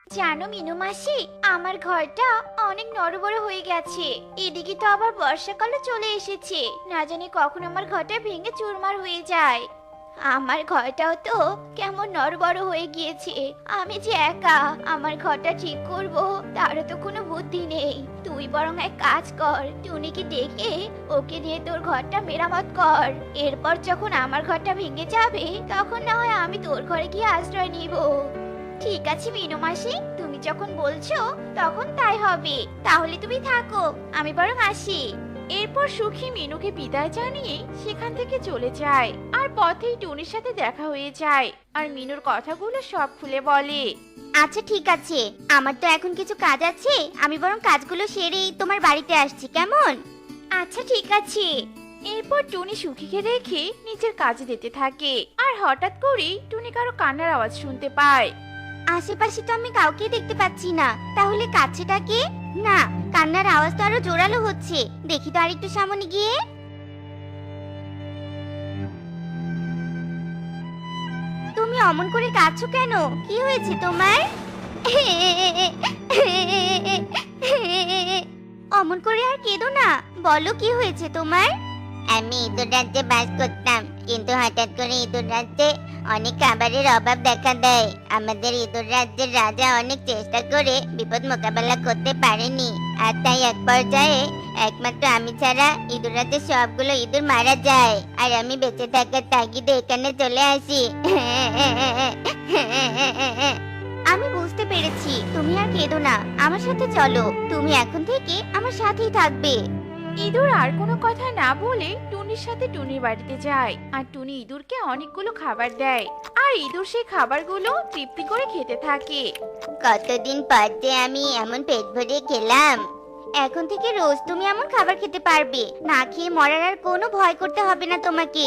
জানো মিনু মাসি, আমার ঘরটা অনেক নড়বড় হয়ে গেছে। এদিকে তো আবার বর্ষাকালও চলে এসেছে, না জানি কখন আমার ঘরটা ভেঙে চুরমার হয়ে যায়। আমার ঘরটাও তো কেমন নড়বড় হয়ে গিয়েছে। আমি যে একা আমার ঘরটা ঠিক করব তারও তো কোনো বুদ্ধি নেই। তুই বরং এক কাজ কর, টুনিকে ডেকে ওকে নিয়ে তোর ঘরটা মেরামত কর। এরপর যখন আমার ঘরটা ভেঙে যাবে তখন না হয় আমি তোর ঘরে গিয়ে আশ্রয় নিব। ঠিক আছে মিনু মাসি, তুমি যখন বলছো তখন তাই হবে। তাহলে তুমি থাকো, আমি বরং আসি। এরপর সুখী মিনুকে বিদায় জানিয়ে সেখান থেকে চলে যায়। আর পথেই টুনির সাথে দেখা হয়ে যায়, আর মিনুর কথাগুলো সব খুলে বলে। আচ্ছা ঠিক আছে, আমার তো এখন কিছু কাজ আছে, আমি বরং কাজগুলো সেরেই তোমার বাড়িতে আসছি, কেমন? আচ্ছা ঠিক আছে। এরপর টুনি সুখীকে রেখে নিজের কাজে যেতে থাকে। আর হঠাৎ করেই টুনি কারো কান্নার আওয়াজ শুনতে পায়। আশেপাশে তো আমি কাউকে দেখতে পাচ্ছি না, তাহলে কাছেটা কে? না, কান্নার আওয়াজ তো আরো জোরালো হচ্ছে। দেখি তো আরেকটু সামনে গিয়ে। তুমি অমন করে কাঁদছো কেন? কি হয়েছে তোমার? অমন করে আর কেঁদো না, বলো কি হয়েছে তোমার? আমি ইঁদুর রাজ্যে বাস করতাম, কিন্তু হঠাৎ করে ইঁদুর রাজ্যে অনেক খাবারের অভাব দেখা দেয়। আমাদের ইঁদুর রাজ্যের রাজা অনেক চেষ্টা করে বিপদ মোকাবেলা করতে পারেনি, আর তাই এক পর্যায়ে একমাত্র আমি ছাড়া ইঁদুর রাজ্যের সবগুলো ইঁদুর মারা যায়। আর আমি বেঁচে থাকার তাগিদে এখানে চলে আসি। আমি বুঝতে পেরেছি, তুমি আর কেঁদো না, আমার সাথে চলো। তুমি এখন থেকে আমার সাথেই থাকবে। ইঁদুর আর কোনো কথা না বলে টুনির সাথে টুনির বাড়িতে যায়। আর টুনি ইঁদুরকে অনেকগুলো খাবার দেয়, আর ইঁদুর সেই খাবারগুলো তৃপ্তি করে খেতে থাকে। কতদিন পর যে আমি এমন পেট ভরে খেলাম। এখন থেকে রোজ তুমি এমন খাবার খেতে পারবে, না খেয়ে মরার আর কোনো ভয় করতে হবে না তোমাকে।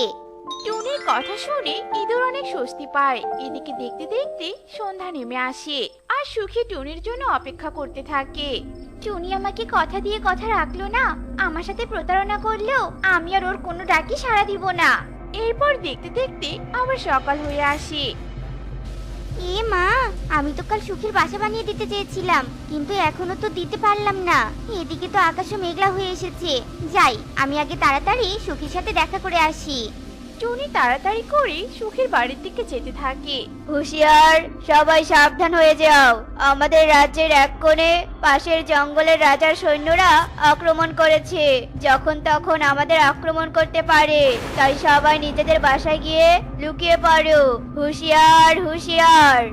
টুনির কথা শুনে ইঁদুর অনেক স্বস্তি পায়। এদিকে দেখতে দেখতে সন্ধ্যা নেমে আসে, আর সুখী টুনির জন্য অপেক্ষা করতে থাকে। টুনি আমাকে কথা দিয়ে কথা রাখলো না, আমার সাথে প্রতারণা করলেও আমি আর ওর কোনো ডাকি সাড়া দিব না। এরপর দেখতে দেখতে আবার সকাল হয়ে আসে। এ মা, আমি তো কাল সুখীর বাসা বানিয়ে দিতে চেয়েছিলাম, কিন্তু এখনো তো দিতে পারলাম না। এদিকে তো আকাশও মেঘলা হয়ে এসেছে। যাই, আমি আগে তাড়াতাড়ি সুখীর সাথে দেখা করে আসি। টুনি তাড়াতাড়ি করে সুখীর বাড়ির দিকে যেতে থাকে। হুঁশিয়ার, সবাই সাবধান হয়ে যাও। আমাদের রাজ্যের এক কোণে পাশের জঙ্গলের রাজার সৈন্যরা আক্রমণ করেছে। যখন তখন আমাদের আক্রমণ করতে পারে, তাই সবাই নিজেদের বাসায় গিয়ে লুকিয়ে পড়ো। হুঁশিয়ার হুঁশিয়ার।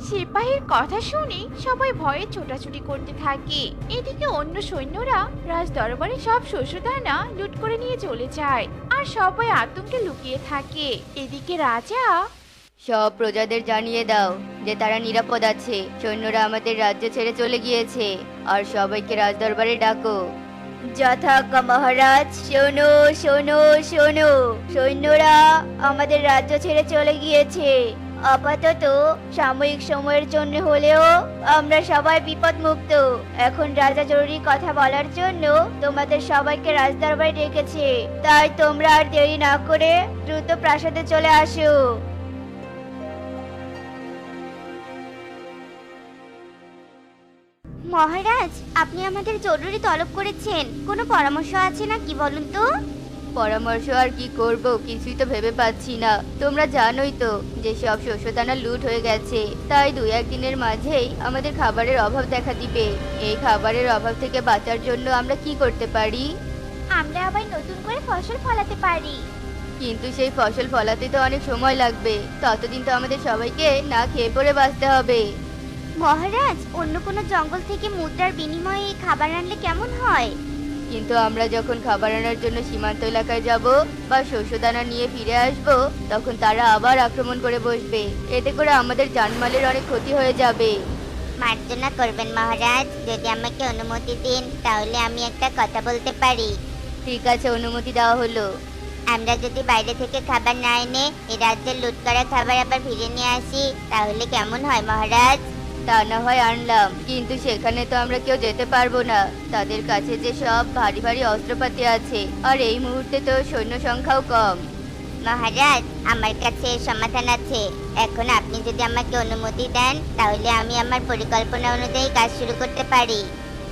সিপাহীর কথা শুনে সবাই ভয়ে ছোটাছুটি করতে থাকে। এদিকে অন্য সৈন্যরা রাজ দরবারে সব শস্যদানা লুট করে নিয়ে চলে যায়, আর সবাই আতঙ্কে লুকিয়ে থাকে। এদিকে রাজা সব প্রজাদের জানিয়ে দাও যে তারা নিরাপদ আছে। সৈন্যরা আমাদের রাজ্য ছেড়ে চলে গিয়েছে, আর সবাইকে রাজদরবারে ডাকো। যথাজ্ঞা মহারাজ। শোনো শোনো শোনো, সৈন্যরা আমাদের রাজ্য ছেড়ে চলে গিয়েছে। আপাতত সাময়িক সময়ের জন্য হলেও আমরা সবাই বিপদ মুক্ত। এখন রাজা জরুরি কথা বলার জন্য তোমাদের সবাইকে রাজদরবারে ডেকেছে, তাই তোমরা আর দেরি না করে দ্রুত প্রাসাদে চলে আসো। মহারাজ, আপনি আমাদের জরুরি তলব করেছেন, কোনো পরামর্শ আছে না কি বলুন তো? পরামর্শ আর কি করব, কিছুই তো ভেবে পাচ্ছি না। তোমরা জানোই তো যে সব শস্যদানা লুট হয়ে গেছে, তাই 2-1 দিনের মাঝেই আমাদের খাবারের অভাব দেখা দিবে। এই খাবারের অভাব থেকে বাঁচার জন্য আমরা কি করতে পারি? আমরা আবার নতুন করে ফসল ফলাতে পারি। কিন্তু সেই ফসল ফলাতে তো অনেক সময় লাগবে, ততদিন তো আমাদের সবাইকে না খেয়ে পড়ে বাঁচতে হবে। মহারাজ, অন্য কোনো জঙ্গল থেকে মুদ্রার বিনিময়ে এই খাবার আনলে কেমন হয়? কিন্তু আমরা যখন খাবার আনার জন্য সীমান্ত এলাকায় যাব বা শস্যদানা নিয়ে ফিরে আসব, তখন তারা আবার আক্রমণ করে বসবে। এতে করে আমাদের জানমালের অনেক ক্ষতি হয়ে যাবে। মার্জনা করবেন মহারাজ, যদি আমাকে অনুমতি দিন তাহলে আমি একটা কথা বলতে পারি। ঠিক আছে, অনুমতি দেওয়া হলো। আমরা যদি বাইরে থেকে খাবার না এনে এই রাজ্যের লুট করা খাবার আবার ফিরে নিয়ে আসি, তাহলে কেমন হয় মহারাজ? তা না হয় আনলাম, কিন্তু সেখানে তো আমরা কেউ যেতে পারবো না। তাদের কাছে যে সব ভারী ভারী অস্ত্রপাতি আছে, আর এই মুহূর্তে তো সৈন্য সংখ্যাও কম। মহারাজ, আমার কাছে এর সমাধান আছে। এখন আপনি যদি আমাকে অনুমতি দেন তাহলে আমি আমার পরিকল্পনা অনুযায়ী কাজ শুরু করতে পারি।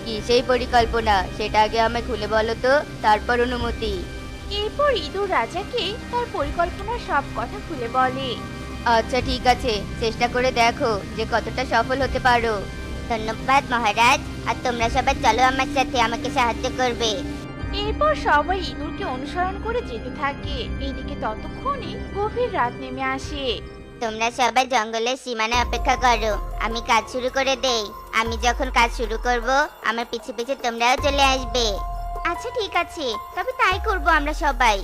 কি সেই পরিকল্পনা, সেটা আগে আমায় খুলে বলো তো, তারপর অনুমতি। এরপর ইঁদুর রাজাকে তার পরিকল্পনার সব কথা খুলে বলে। আচ্ছা ঠিক আছে, চেষ্টা করে দেখো যে কতটা সফল হতে পারো। ধন্যবাদ মহারাজ। আর তোমরা সবাই চলো আমার সাথে, আমাকে সাহায্য করবে। এরপর সবাই ইঁদুরকে অনুসরণ করে যেতে থাকে। এদিকে ততক্ষণে গভীর রাত নেমে আসে। তোমরা সবাই জঙ্গলের সীমানায় অপেক্ষা করো, আমি কাজ শুরু করে দেই। আমি যখন কাজ শুরু করব আমার পিছে পিছে তোমরাও চলে আসবে। আচ্ছা ঠিক আছে, তবে তাই করব আমরা সবাই।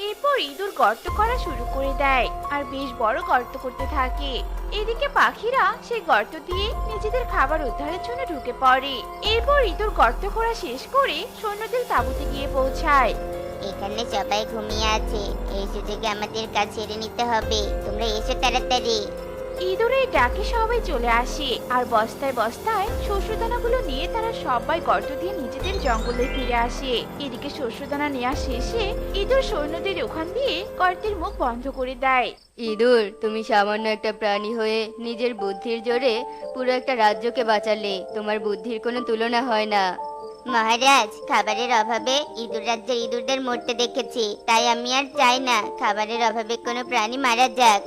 এরপর ইঁদুর গর্ত করা শুরু করে দেয় আর বেশ বড় গর্ত করতে থাকে। এদিকে পাখিরা সেই গর্ত দিয়ে নিজেদের খাবার উদ্ধারের জন্য ঢুকে পড়ে। এরপর ইঁদুর গর্ত করা শেষ করে সৈন্যদের তাঁবুতে গিয়ে পৌঁছায়। এখানে সবাই ঘুমিয়ে আছে, এই সুযোগে আমাদের কাজ ছেড়ে নিতে হবে। তোমরা এসো তাড়াতাড়ি। ইঁদুরের ডাকে সবাই চলে আসে আর বস্তায় বস্তায় শস্যদানাগুলো নিয়ে তারা সবাই গর্ত দিয়ে নিজেদের জঙ্গলে ফিরে আসে। এদিকে শস্যদানা নেওয়া শেষে ইঁদুর সৈন্যদের ওখান দিয়ে গর্তের মুখ বন্ধ করে দেয়। ইঁদুর, তুমি সামান্য একটা প্রাণী হয়ে নিজের বুদ্ধির জোরে পুরো একটা রাজ্যকে বাঁচালে। তোমার বুদ্ধির কোনো তুলনা হয় না। মহারাজ, খাবারের অভাবে ইঁদুর রাজ্যের ইঁদুরদের মরতে দেখেছি, তাই আমি আর চাই না খাবারের অভাবে কোনো প্রাণী মারা যাক।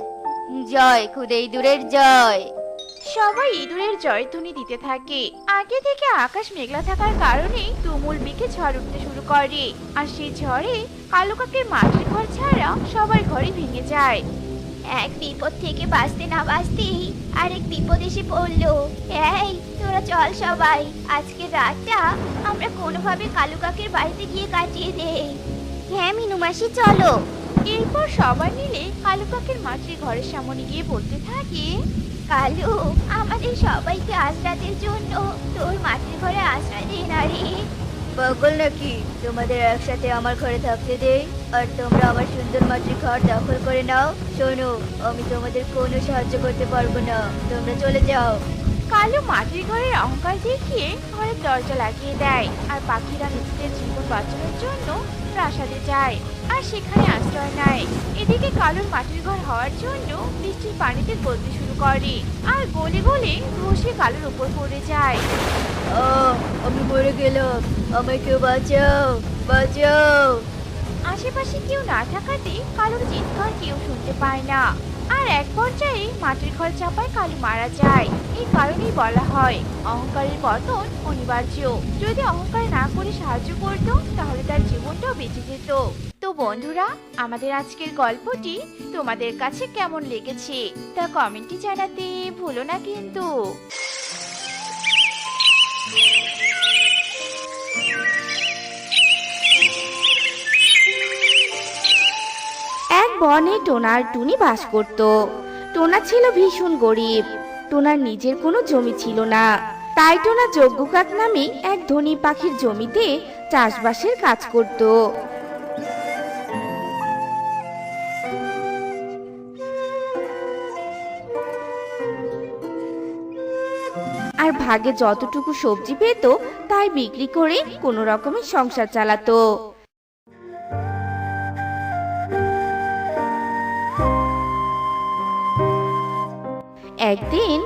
জয় খুদে ইঁদুরের জয়। সবাই ইঁদুরের জয়ধ্বনি দিতে থাকে। আগে থেকে আকাশ মেঘলা থাকার কারণে তুমুল বেগে ঝড় উঠতে শুরু করে আর সেই ঝড়ে কালো কাকের মাটির ঘর ছাড়া সবার ঘরে ভেঙে যায়। এক বিপদ থেকে বাঁচতে না বাঁচতেই আরেক বিপদ এসে পড়লো। এই তোরা চল সবাই, আজকে রাতটা আমরা কোনোভাবে কালু কাকের বাড়িতে গিয়ে কাটিয়ে দেই। হ্যাঁ মিনু মাসি, চলো। এরপর সবাই মিলে কালু কাকের মাটির ঘরের সামনে গিয়ে বলতে থাকে, কালু, আমাদের সবাইকে আজ রাতের জন্য তোর মাটির ঘরে আশ্রয় দে না রে। পাগল নাকি তোমাদের একসাথে আমার ঘরে থাকতে দেই আর তোমরা আমার সুন্দর মাটির ঘর দখল করে নাও? শোনো, আমি তোমাদের কোনো সাহায্য করতে পারবো না, তোমরা চলে যাও। কালু মাটির ঘরের অহংকার দেখিয়ে ঘরের দরজা লাগিয়ে দেয় আর পাখিরা নিজেদের জীবন বাঁচানোর জন্য প্রাসাদে যায় আর সেখানে আশ্রয় নেয়। এদিকে কালুর মাটির ঘর হওয়ার জন্য বৃষ্টির পানিতে গলতে শুরু করে আর গলে গলে ধসে কালুর উপর পড়ে যায়। আমি মরে গেলাম, আমায় কেউ বাঁচাও, বাঁচাও। আশেপাশে কেউ না থাকাতে কালুর চিৎকার কেউ শুনতে পায় না আর এক পর্যায়ে মাটির ঘর চাপায় কালু মারা যায়। এই কারণেই বলা হয় অহংকারের পতন অনিবার্য। যদি অহংকার না করে সাহায্য করত তাহলে তার জীবনটাও বেঁচে যেত। তো বন্ধুরা, আমাদের আজকের গল্পটি তোমাদের কাছে কেমন লেগেছে তা কমেন্টে জানাতে ভুলো না কিন্তু। এক বনে টোনা আর টুনি বাস করত। টোনা ছিল ভীষণ গরিব। টোনার নিজের কোনো জমি ছিল না, তাই টোনা যজ্ঞ কাক নামে এক ধনী পাখির জমিতে চাষবাসের কাজ করত। আর ভাগে যতটুকু সবজি পেত তাই বিক্রি করে কোনো রকমের সংসার চালাতো। একদিন,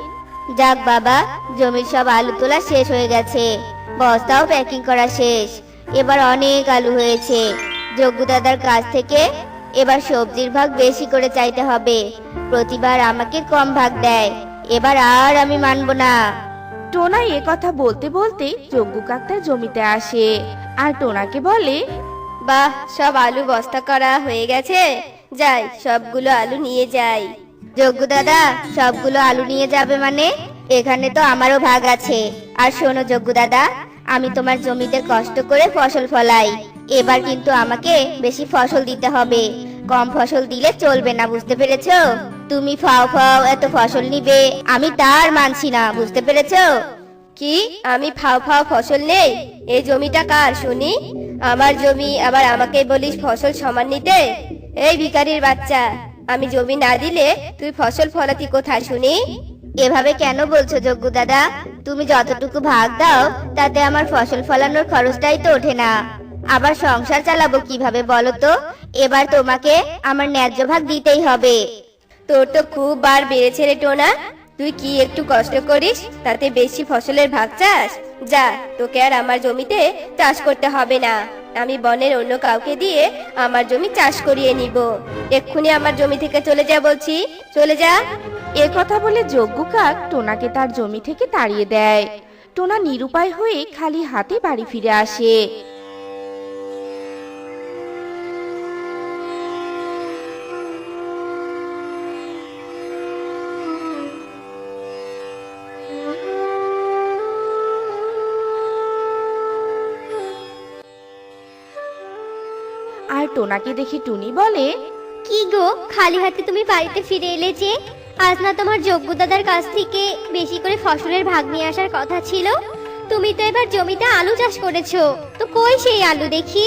যাক বাবা, জমির সব আলু তোলা শেষ হয়ে গেছে, বস্তাও প্যাকিং করা শেষ। এবার অনেক আলু হয়েছে। যজ্ঞ দাদার কাছ থেকে এবার সবজির ভাগ বেশি করে চাইতে হবে। প্রতিবার আমাকে কম ভাগ দেয়, এবার আর আমি মানবো না। টোনা এ কথা বলতে বলতে যজ্ঞ কাক তার জমিতে আসে আর টোনাকে বলে, বাহ, সব আলু বস্তা করা হয়ে গেছে, যাই সবগুলো আলু নিয়ে যাই। যজ্ঞ দাদা, সবগুলো আলু নিয়ে যাবে মানে? এখানে তো আমারও ভাগ আছে। আর শোনো যজ্ঞ দাদা, আমি তোমার জমিতে কষ্ট করে ফসল ফলাই, এবার কিন্তু আমাকে বেশি ফসল দিতে হবে। কম ফসল দিলে চলবে না, বুঝতে পেরেছো? তুমি ফাও ফাও এত ফসল নিবে, আমি তার মানছি না, বুঝতে পেরেছো? কি, আমি ফাও ফাও ফসল নেই? এই জমিটা কার শুনি? আমার জমি, আবার আমাকে বলিস ফসল সমান নিতে? এই ভিখারির বাচ্চা, আমি জমি না দিলে তুই ফসল ফলাতি কোথায় শুনি? এভাবে কেন বলছো যজ্ঞ দাদা? তুমি যতটুকু ভাগ দাও তাতে আমার ফসল ফলানোর খরচটাই তো ওঠে না। আবার সংসার চালাবো কিভাবে বলো তো? এবার তোমাকে আমার ন্যায্য ভাগ দিতেই হবে। তোর তো খুব বার বেড়েছে রে টোনা। তুই কি একটু কষ্ট করিস তাতে বেশি ফসলের ভাগ চাস? যা, তোকে আর আমার জমিতে চাষ করতে হবে না। আমি বনের অন্য কাউকে দিয়ে আমার জমি চাষ করিয়ে নিব। এক্ষুনি আমার জমি থেকে চলে যা বলছি, চলে যা। এ কথা বলে যজ্ঞ কাক টোনাকে তার জমি থেকে তাড়িয়ে দেয়। টোনা নিরুপায় হয়ে খালি হাতে বাড়ি ফিরে আসে। আর টোনাকে দেখে টুনি বলে, কি গো, খালি হাতে তুমি বাড়িতে ফিরে এলে যে? আজ না তোমার যজ্ঞ দাদার কাছ থেকে বেশি করে ফসলের ভাগ নিয়ে আসার কথা ছিল? তুমি তো এবার জমিতে আলু চাষ করেছো, তো কই সেই আলু দেখি?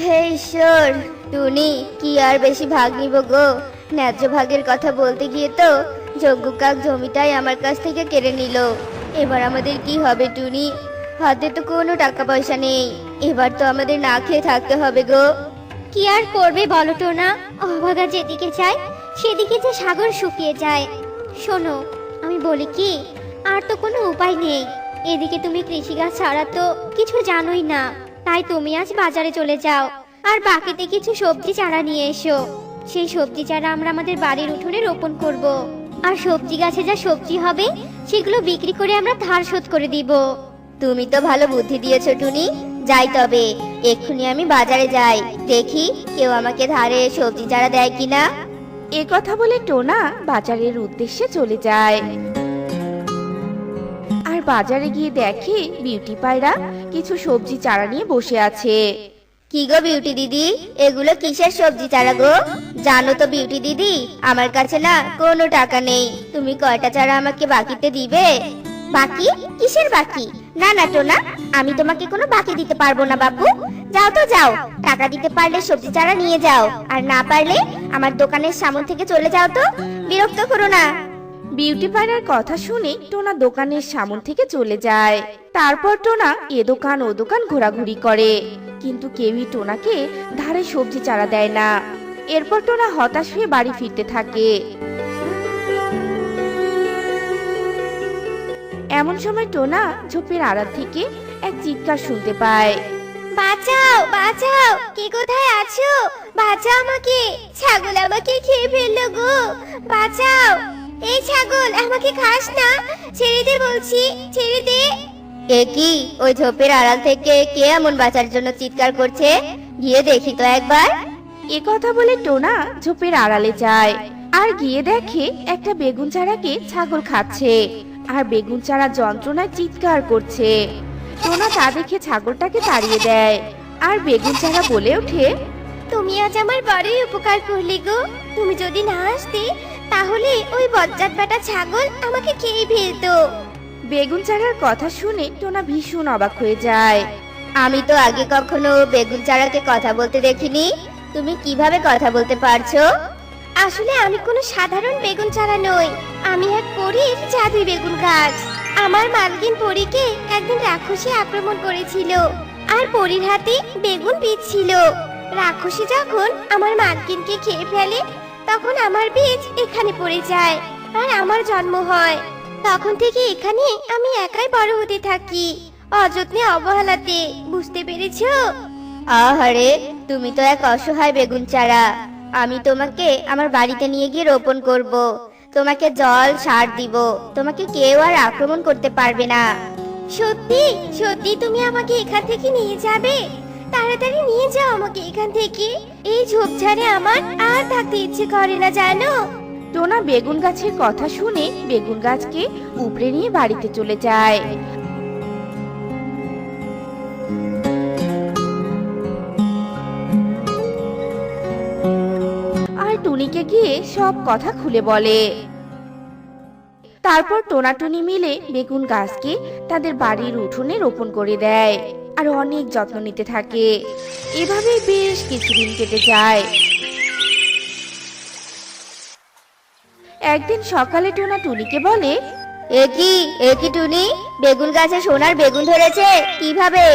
হে ঈশ্বর, টুনি, কি আর বেশি ভাগ নিব গো? ন্যায্য ভাগের কথা বলতে গিয়ে তো যজ্ঞ কাক জমিটাই আমার কাছ থেকে কেড়ে নিল। এবার আমাদের কি হবে টুনি? হাতে তো কোনো টাকা পয়সা নেই। এবার তো আমাদের না খেয়ে থাকতে হবে গো। কি আর করবে বলো তো না, অভাগা যেদিকে যায় সেদিকে যে সাগর শুকিয়ে যায়। শোনো, আমি বলি কি, আর তো কোনো উপায় নেই। এদিকে তুমি কৃষিকাজ ছাড়া তো কিছু জানোই না, তাই তুমি আজ বাজারে চলে যাও আর বাকিতে কিছু সবজি চারা নিয়ে এসো। সেই সবজি চারা আমরা আমাদের বাড়ির উঠোনে রোপণ করব। আর সবজি গাছে যা সবজি হবে সেগুলো বিক্রি করে আমরা ধার শোধ করে দিব। তুমি তো ভালো বুদ্ধি দিয়েছো টুনি। যাই তবে, এক্ষুনি আমি বাজারে যাই, দেখি কেউ আমাকে ধারে সবজি চারা দেয় কিনা। এ কথা বলে টোনা বাজারের উদ্দেশ্যে চলে যায়। আর বাজারে গিয়ে দেখে বিউটি পায়রা কিছু সবজি চারা নিয়ে বসে আছে। কি গো বিউটি দিদি, এগুলো কিসের সবজি চারা গো? জানো তো বিউটি দিদি, আমার কাছে না কোনো টাকা নেই। তুমি কয়টা চারা আমাকে বাকিতে দিবে? বাকি? কিসের বাকি? না না টোনা, আমি তোমাকে কোনো বাকি দিতে পারবো না বাপু। যাও তো যাও, টাকা দিতে পারলে সবজি চারা নিয়ে যাও, আর না পারলে আমার দোকানের সামনে থেকে চলে যাও তো। বিরক্ত করো না। বিউটি পায়রার কথা শুনে টোনা দোকানের সামন থেকে চলে যায়। তারপর টোনা এ দোকান ও দোকান ঘোরাঘুরি করে, কিন্তু কেউই টোনাকে ধারে সবজি চারা দেয় না। এরপর টোনা হতাশ হয়ে বাড়ি ফিরতে থাকে। এমন সময় টোনা ঝোপের আড়াল থেকে এক চিৎকার শুনতে পায়। বাঁচাও বাঁচাও, কে কোথায় আছো? বাঁচাও আমাকে, ছাগল আমাকে খেয়ে ফেললো গো, বাঁচাও। এই ছাগল, আমাকে খাস না, ছেড়ে দে বলছি, ছেড়ে দে। এ কি, ওই ঝোপের আড়াল থেকে কে এমন বাঁচার জন্য চিৎকার করছে? গিয়ে দেখি তো একবার। এ কথা বলে টোনা ঝোপের আড়ালে যায় আর গিয়ে দেখে একটা বেগুন চারাকে ছাগল খাচ্ছে, আর বেগুন চারা যন্ত্রণায় চিৎকার করছে। টোনা তা দেখে ছাগলটাকে তাড়িয়ে দেয়, আর বেগুন চারা বলে ওঠে, তুমি আজ আমার বড়ই উপকার করলে গো। তুমি যদি না আসতে তাহলে ওই বজ্জাত বেটা ছাগল আমাকে খেয়ে ফেলতো। বেগুন চারার কথা শুনে টোনা ভীষণ অবাক হয়ে যায়। আমি তো আগে কখনো বেগুন চারাকে কথা বলতে দেখিনি। তুমি কিভাবে কথা বলতে পারছো? আসলে আমি কোনো সাধারণ বেগুন চারা নই, আমি এক পরীর জাদুই বেগুন গাছ। আমার মালকিন পরীকে একদিন রাক্ষসী আক্রমণ করেছিল, আর পরীর হাতে বেগুন বীজ ছিল। রাক্ষসী যখন আমার মালকিনকে খেয়ে ফেলে তখন আমার বীজ এখানে পড়ে যায় আর আমার জন্ম হয়। তখন থেকে এখানে আমি একাই বড় হতে থাকি, অযত্নে অবহেলাতে। বুঝতে পেরেছো? আহারে, তুমি তো এক অসহায় বেগুন চারা। আমি তোমাকে আমার বাড়িতে নিয়ে গিয়ে রোপণ করব। তোমাকে জল সার দিব, তোমাকে কেউ আর আক্রমণ করতে পারবে না। সত্যি সত্যি তুমি আমাকে এখান থেকে নিয়ে যাবে? তাড়াতাড়ি নিয়ে যাও আমাকে এখান থেকে। এই ঝোপঝাড়ে আমার আর থাকতে ইচ্ছে করে না, জানো? টোনা বেগুন গাছের কথা শুনে বেগুন গাছকে উপড়ে নিয়ে বাড়িতে চলে যায়। আর টুনিকে গিয়ে সব কথা খুলে বলে। তারপর টোনা টুনি মিলে বেগুন গাছকে তাদের বাড়ির উঠোনে রোপণ করে দেয় আর অনেক যত্ন নিতে থাকে। এভাবে বেশ কিছুদিন কেটে যায়। একদিন সকালে টোনা টুনিকে বলে, এ কি টুনি, বেগুন গাছে সোনার বেগুন ধরেছে কিভাবে?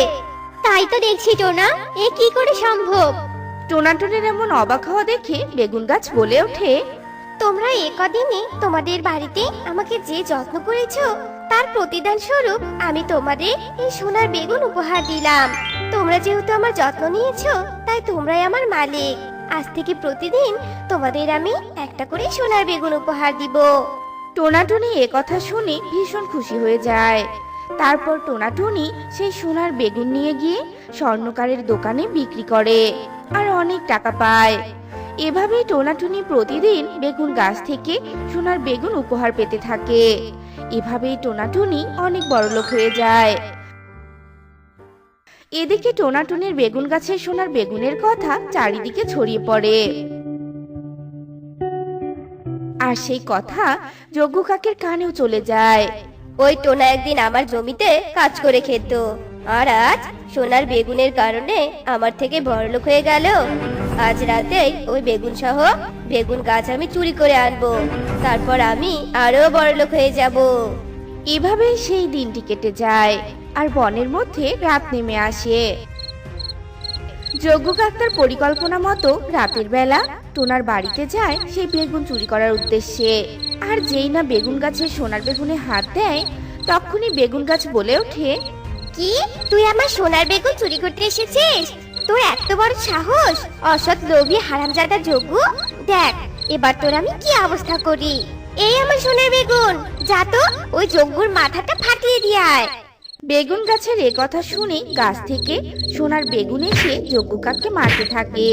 তাই তো দেখছি টোনা, এ কি করে সম্ভব? টোনাটুনির এমন অবাক হওয়া দেখে বেগুন গাছ বলে ওঠে, তোমরা এ কদিনে তোমাদের বাড়িতে আমাকে যে যত্ন করেছো তার প্রতিদান স্বরূপ আমি তোমাদের এই সোনার বেগুন উপহার দিলাম। তোমরা যেহেতু আমার যত্ন নিয়েছো তাই তোমরাই আমার মালিক। আজ থেকে প্রতিদিন তোমাদের আমি একটা করে সোনার বেগুন উপহার দিব। টোনাটুনি এ কথা শুনে ভীষণ খুশি হয়ে যায়। তারপর টোনাটুনি সেই সোনার বেগুন নিয়ে গিয়ে স্বর্ণকারের দোকানে বিক্রি করে আর অনেক টাকা পায়। এভাবেই টোনাটুনি প্রতিদিন বেগুন গাছ থেকে সোনার বেগুন উপহার পেতে থাকে। এভাবেই টোনাটুনি অনেক বড়লোক হয়ে যায়। এদিকে টোনাটুনির বেগুন গাছের সোনার বেগুনের কথা চারিদিকে ছড়িয়ে পড়ে। আর সেই কথা যজ্ঞ কাকের কানেও চলে যায়। ওই টোনা একদিন আমার জমিতে কাজ করে খেত, আর আজ সোনার বেগুনের কারণে আমার থেকে বড়লোক হয়ে গেল। আজ রাতেই ওই বেগুন সহ বেগুন গাছ আমি চুরি করে আনবো, তারপর আমি আরো বড়লোক হয়ে যাব। এভাবেই সেই দিনটি কেটে যায় আর বনের মধ্যে রাত নেমে আসে। যজ্ঞ কাক তার পরিকল্পনা মতো রাতের বেলা টোনার বাড়িতে যায় সেই বেগুন চুরি করার উদ্দেশ্যে। আর যেই না বেগুন গাছের সোনার বেগুনে হাত দেয় তখনই বেগুন গাছ বলে ওঠে, কি, তুই আমার সোনার বেগুন চুরি করতে এসেছিস? তোর এত বড় সাহস! অসৎ লোভী হারামজাদা যজ্ঞ, দেখ এবার তোর আমি কি অবস্থা করি। এই আমার সোনার বেগুন, যা তো ওই যজ্ঞর মাথাটা ফাটিয়ে দিয়ে আয়। বেগুন গাছের এ কথা শুনে গাছ থেকে সোনার বেগুন এসে যজ্ঞ কাককে মারতে থাকে।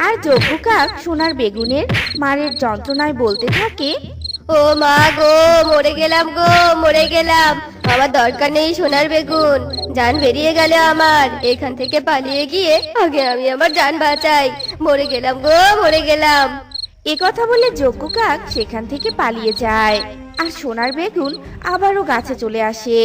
আর যজ্ঞ কাক সোনার বেগুনের মারের যন্ত্রণায় বলতে থাকে, ও মা গো, মরে গেলাম গো, মরে গেলাম। আমার দরকার নেই সোনার বেগুন, জান বেরিয়ে গেল আমার। এখান থেকে পালিয়ে গিয়ে আগে আমি আমার জান বাঁচাই। মরে গেলাম গো, মরে গেলাম। এ কথা বলে যজ্ঞ কাক সেখান থেকে পালিয়ে যায় আর সোনার বেগুন আবারও গাছে চলে আসে।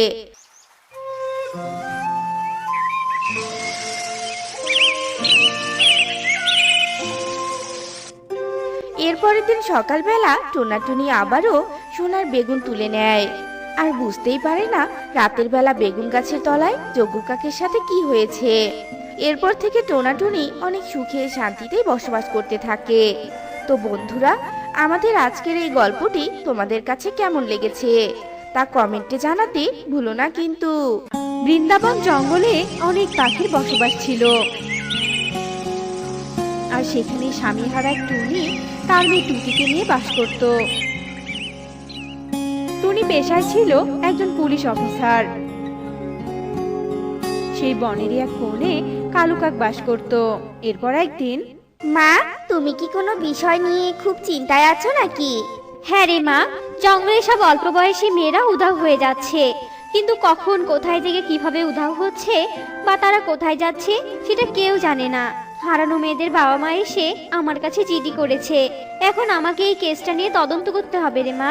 এরপরের দিন সকালবেলা টোনাটুনি আবারও সোনার বেগুন তুলে নেয় আর বুঝতেই পারে না রাতের বেলা বেগুন গাছের তলায় যজ্ঞ কাকের সাথে কি হয়েছে। এরপর থেকে টোনাটুনি অনেক সুখে শান্তিতেই বসবাস করতে থাকে। তো বন্ধুরা, আমাদের আজকের এই গল্পটি তোমাদের কাছে কেমন লেগেছে তা কমেন্টে জানাতে ভুলো না কিন্তু। বৃন্দাবন জঙ্গলে অনেক পাখির বসবাস ছিল, আর সেখানে স্বামীহারা এক টুনি তার মেয়ে টুকিকে নিয়ে বাস করত। টুনি পেশায় ছিল একজন পুলিশ অফিসার। সেই বনেরই এক কোণে কালু কাক বাস করত। এরপর একদিন, মা, তুমি কি কোনো বিষয় নিয়ে খুব চিন্তায় আছো নাকি? হ্যাঁ রে মা, জঙ্গলে সব অল্প বয়সী মেয়েরা উধাও হয়ে যাচ্ছে, কিন্তু কখন কোথায় থেকে কিভাবে উধাও হচ্ছে বা তারা কোথায় যাচ্ছে সেটা কেউ জানে না। হারানো মেয়েদের বাবা মা এসে আমার কাছে জিডি করেছে, এখন আমাকে এই কেসটা নিয়ে তদন্ত করতে হবে রে মা।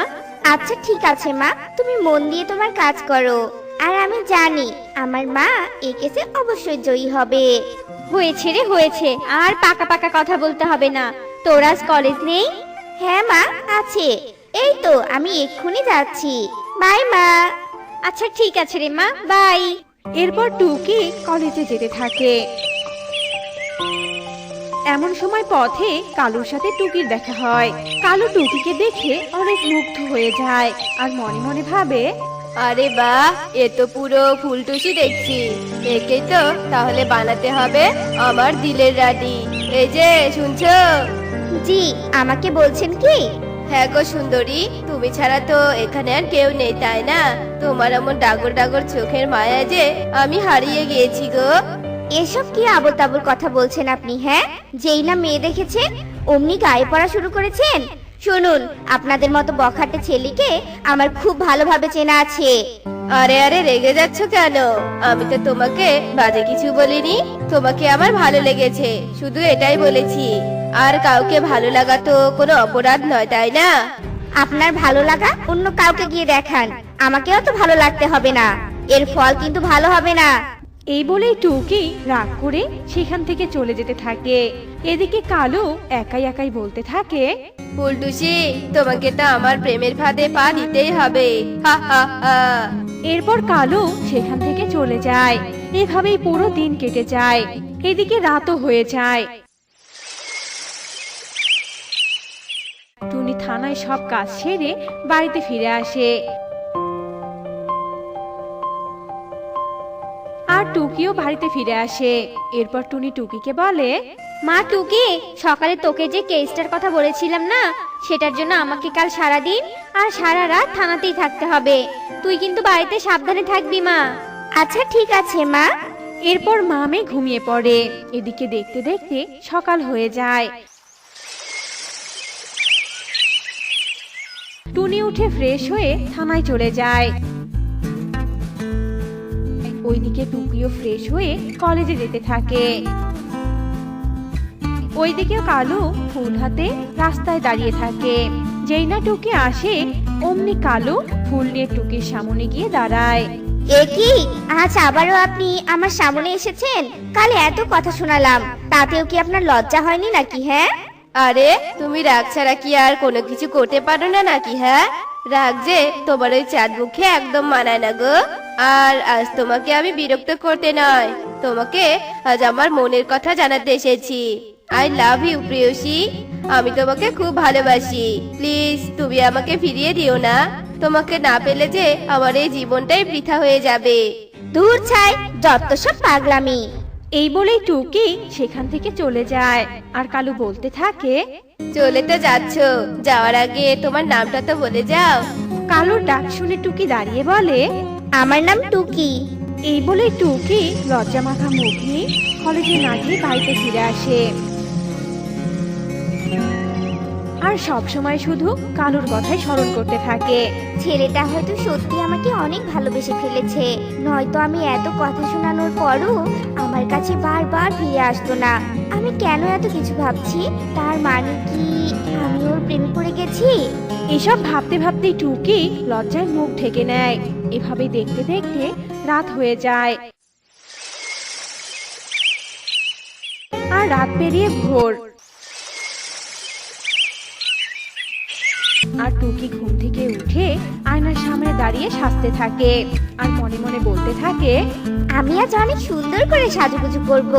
আচ্ছা ঠিক আছে মা, তুমি মন দিয়ে তোমার কাজ করো। আর আমি জানি আমার মা এই কেসে অবশ্যই জয়ী হবে। হয়েছে রে হয়েছে, আর পাকা পাকা কথা বলতে হবে না। তোর আজ কলেজ নেই? হ্যাঁ মা, আছে। এই তো আমি এক্ষুনি যাচ্ছি। বাই মা। আচ্ছা ঠিক আছে রে মা, বাই। এরপর টুকি কলেজে যেতে থাকে। এমন সময় পথে কালুর সাথে টুকির দেখা হয়। কালু টুকিকে দেখে অনেক মুগ্ধ হয়ে যায় আর মনে মনে ভাবে, আরে বাহ, এ তো পুরো ফুলটুসি দেখছি। একে তো তাহলে বানাতে হবে আমার দিলের রানী। এই যে শুনছো? জি, আমাকে বলছেন কি? হ্যাঁ গো সুন্দরী, তুমি ছাড়া তো এখানে আর কেউ নেই, তাই না? তোমার এমন ডাগর ডাগর চোখের মায়া যে আমি হারিয়ে গিয়েছি গো। এসব কি আবোল তাবোল কথা বলছেন আপনি? হ্যাঁ, যেই না মেয়ে দেখেছেন অমনি গায়ে পড়া শুরু করেছেন। শুনুন, আপনাদের মতো বখাটে ছেলেকে আমার খুব ভালোভাবে চেনা আছে। আরে আরে, রেগে যাচ্ছ কেন? আমি তো তোমাকে বাজে কিছু বলিনি। তোমাকে আমার ভালো লেগেছে, শুধু এটাই বলেছি। আর কাউকে ভালো লাগা তো কোনো অপরাধ নয়, তাই না? আপনার ভালো লাগা অন্য কাউকে গিয়ে দেখান, আমাকেও তো ভালো লাগতে হবে না। এর ফল কিন্তু ভালো হবে না। এই বলেই টুকি রাগ করে সেখান থেকে চলে যেতে থাকে। এদিকে কালু একাই একাই বলতে থাকে, ফুলটুসি, তোমাকে তো আমার প্রেমের ফাঁদে পা দিতেই হবে। হা হা হা। এরপর কালু সেখান থেকে চলে যায়। এভাবেই পুরো দিন কেটে যায়। এদিকে রাতও হয়ে যায়। টুনি থানায় সব কাজ সেরে বাড়িতে ফিরে আসে। আর টুকিও বাড়িতে ফিরে আসে। এরপর টুনি টুকিকে বলে, মা টুকি, সকালে তোকে যে কেসটার কথা বলেছিলাম না, সেটার জন্য আমাকে কাল সারা দিন আর সারা রাত থানাতেই থাকতে হবে। তুই কিন্তু বাড়িতে সাবধানে থাকবি মা। আচ্ছা ঠিক আছে মা। এরপর মামে ঘুমিয়ে পড়ে। এদিকে দেখতে দেখতে সকাল হয়ে যায়। টুনি উঠে ফ্রেশ হয়ে থানায় চলে যায়। ওইদিকে টুকিও ফ্রেশ হয়ে কলেজে যেতে থাকে। ওইদিকে কালু ফুল হাতে রাস্তায় দাঁড়িয়ে থাকে। যেই না টুকি আসে, অমনি কালু ফুল নিয়ে টুকির সামনে গিয়ে দাঁড়ায়। এ কি, আজ আবারও আপনি আমার সামনে এসেছেন? কাল এত কথা শোনালাম, তাতেও কি আপনার লজ্জা হয়নি নাকি? হ্যাঁ, আরে তুমি রাগ ছাড়া কি আর কোনো কিছু করতে পারো না নাকি? হ্যাঁ, রাগ যে তোমার ওই চাঁদ মুখে একদম মানায় না গো। আর আজ তোমাকে আমি বিরক্ত করতে নয়, তোমাকে আজ আমার মনের কথা জানাতে এসেছি। আই লাভ ইউ প্রিয়সী, আমি তোমাকে খুব ভালোবাসি। প্লিজ তুমি আমাকে ফিরিয়ে দিও না। তোমাকে না পেলে যে আমার এই জীবনটাই বৃথা হয়ে যাবে। দূর ছাই, যত সব পাগলামি। এই বলেই টুকি সেখান থেকে চলে যায়। আর কালু বলতে থাকে, চলে তো যাচ্ছ, যাওয়ার আগে তোমার নামটা তো বলে যাও। কালুর ডাক শুনে টুকি দাঁড়িয়ে বলে, আমার নাম টুকি। এই বলে টুকি লজ্জা মাখা মুখ নিয়ে কলেজে না গিয়ে বাড়িতে ফিরে আসে। আর সব সময় শুধু কালুর কথাই স্মরণ করতে থাকে। ছেলেটা হয়তো সত্যি আমাকে অনেক ভালোবেসে ফেলেছে, নয়তো আমি এত কথা শোনানোর পরও আমার কাছে বারবার ফিরে আসতো না। আমি কেন এত কিছু ভাবছি? তার মানে কি আমি ওর প্রেমে পড়ে গেছি? এসব ভাবতে ভাবতেই টুকি লজ্জায় মুখ ঢেকে নেয়। এভাবে দেখতে দেখতে রাত হয়ে যায়। আর রাত পেরিয়ে ভোর। আর টুকি ঘুম থেকে উঠে আয়নার সামনে দাঁড়িয়ে সাজতে থাকে। আর মনে মনে বলতে থাকে, আমি আজ অনেক সুন্দর করে সাজুগুজু করব।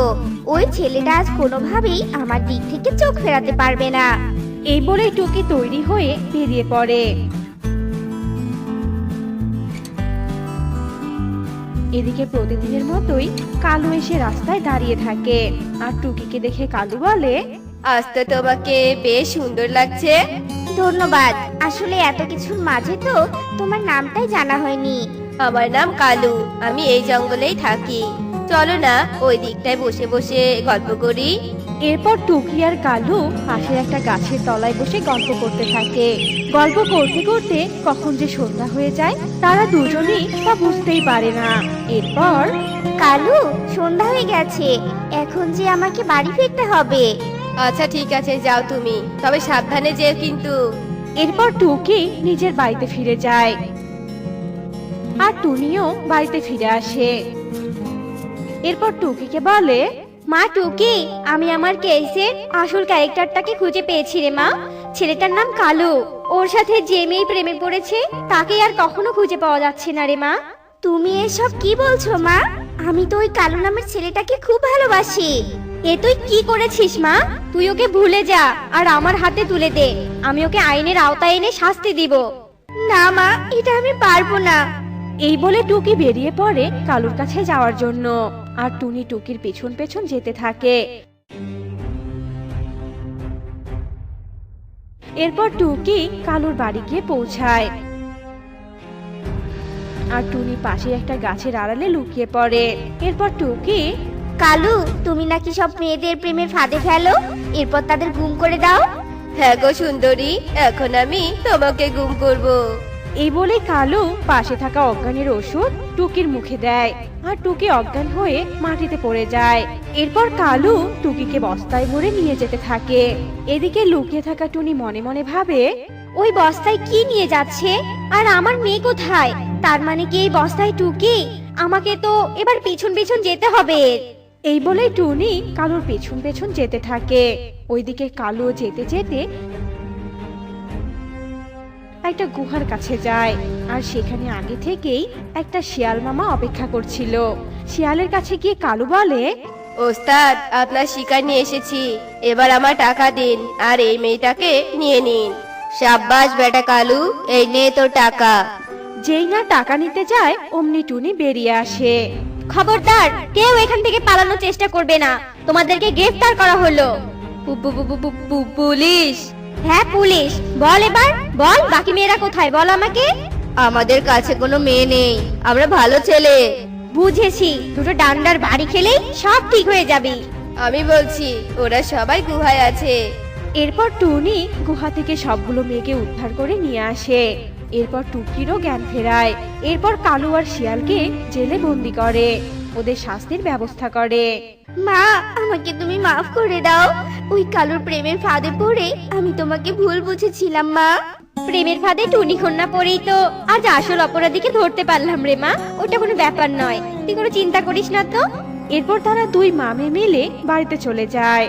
ওই ছেলেটা আজ কোনোভাবেই আমার দিক থেকে চোখ ফেরাতে পারবে না। এই বলেই টুকি তৈরি হয়ে বেরিয়ে পড়ে। এদিকে প্রতিদিনের মতোই কালু এসে রাস্তায় দাঁড়িয়ে থাকে। আর টুকিকে দেখে কালু বলে, আজ তো তোমাকে বেশ সুন্দর লাগছে। ধন্যবাদ। আসলে এত কিছুর মাঝে তো তোমার নামটাই জানা হয়নি। আমার নাম কালু, আমি এই জঙ্গলেই থাকি। চলো না ওই দিকটায় বসে বসে গল্প করি। এরপর টুকি আর কালু পাশের একটা গাছের তলায় বসে গল্প করতে থাকে। গল্প করতে করতে কখন যে সন্ধ্যা হয়ে যায় তারা দুজনেই তা বুঝতেই পারে না। এরপর কালু, সন্ধ্যা হয়ে গেছে, এখন যে আমাকে বাড়ি ফিরতে হবে। আচ্ছা ঠিক আছে, যাও তুমি, তবে সাবধানে যেও কিন্তু। এরপর টুকি নিজের বাড়িতে ফিরে যায়। আর টুনিও বাড়িতে ফিরে আসে। এরপর টুকিকে বলে, মা টুকি, আমি আমার কেসের আসল ক্যারেক্টারটাকে খুঁজে পেয়েছি রে মা। ছেলেটার নাম কালু। ওর সাথে যে মেয়ে প্রেমে পড়েছে তাকে আর কখনো খুঁজে পাওয়া যাচ্ছে না রে মা। তুমি এসব কি বলছো মা? আমি তো ওই কালু নামের ছেলেটাকে খুব ভালোবাসি। এ তুই কি করেছিস মা? তুই ওকে ভুলে যা আর আমার হাতে তুলে দে। আমি ওকে আইনের আওতায় এনে শাস্তি দিব। না মা, এটা আমি পারবো না। এই বলে টুকি বেরিয়ে পড়ে কালুর কাছে যাওয়ার জন্য। আর টুনি টুকির পেছন পেছন যেতে থাকে। এরপর টুকি কালুর বাড়ি গিয়ে পৌঁছায়। আর টুনি পাশে একটা গাছের আড়ালে লুকিয়ে পড়ে। এরপর টুকি, কালু, তুমি নাকি সব মেয়েদের প্রেমের ফাঁদে ফেলো, এরপর তাদের গুম করে দাও। হ্যাঁ গো সুন্দরী, এখন আমি তোমাকে গুম করব। এই বলে কালু পাশে থাকা অজ্ঞানের ওষুধ টুকির মুখে দেয়। আর টুকি অজ্ঞান হয়ে মাটিতে পড়ে যায়। এরপর কালু টুকিকে বস্তায় ভরে নিয়ে যেতে থাকে। এদিকে লুকিয়ে থাকা টুনি মনে মনে ভাবে, ওই বস্তায় কি নিয়ে যাচ্ছে? আর আমার মেয়ে কোথায়? তার মানে কি এই বস্তায় টুকি? আমাকে তো এবার পিছন পিছন যেতে হবে। এই বলে টুনি কালুর পেছন পেছন যেতে থাকে। ওইদিকে কালু যেতে যেতে একটা গুহার কাছে যায় আর সেখানে আগে থেকেই একটা শিয়াল মামা অপেক্ষা করছিল। শিয়ালের কাছে গিয়ে কালু বলে, ওস্তাদ, আপনার শিকার নিয়ে এসেছি, এবার আমার টাকা দিন আর এই মেয়েটাকে নিয়ে নিন। সাব্বাস বেটা কালু, এই নে তোর টাকা। যেই না টাকা নিতে যায় অমনি টুনি বেরিয়ে আসে। খবরদার, কেউ এখান থেকে পালানোর চেষ্টা করবে না, তোমাদেরকে গ্রেফতার করা হলো। পুলিশ? হ্যাঁ পুলিশ। বল এবার, বল বাকি মেয়েরা কোথায়, বল আমাকে। আমাদের কাছে কোনো মেয়ে নেই, আমরা ভালো ছেলে। বুঝেছি, দুটো ডান্ডার বাড়ি খেলেই সব ঠিক হয়ে যাবে। আমি বলছি ওরা সবাই গুহায় আছে। এরপর টুনি গুহা থেকে সবগুলো মেয়েকে উদ্ধার করে নিয়ে আসে। এরপর টুকিরও জ্ঞান ফেরায়। এরপর কালু আর শিয়ালকে জেলে বন্দি করে, ওদের শাস্তির ব্যবস্থা করে। মা, আমাকে তুমি মাফ করে দাও। ওই কালুর প্রেমের ফাঁদে পড়ে আমি তোমাকে ভুল বুঝেছিলাম মা। প্রেমের ফাঁদে টুনি কন্যা পড়েই তো আজ আসল অপরাধীকে ধরতে পারলাম রে মা। ওটা কোনো ব্যাপার নয়, তুই কোনো চিন্তা করিস না তো। এরপর তারা দুই মামে মিলে বাড়িতে চলে যায়।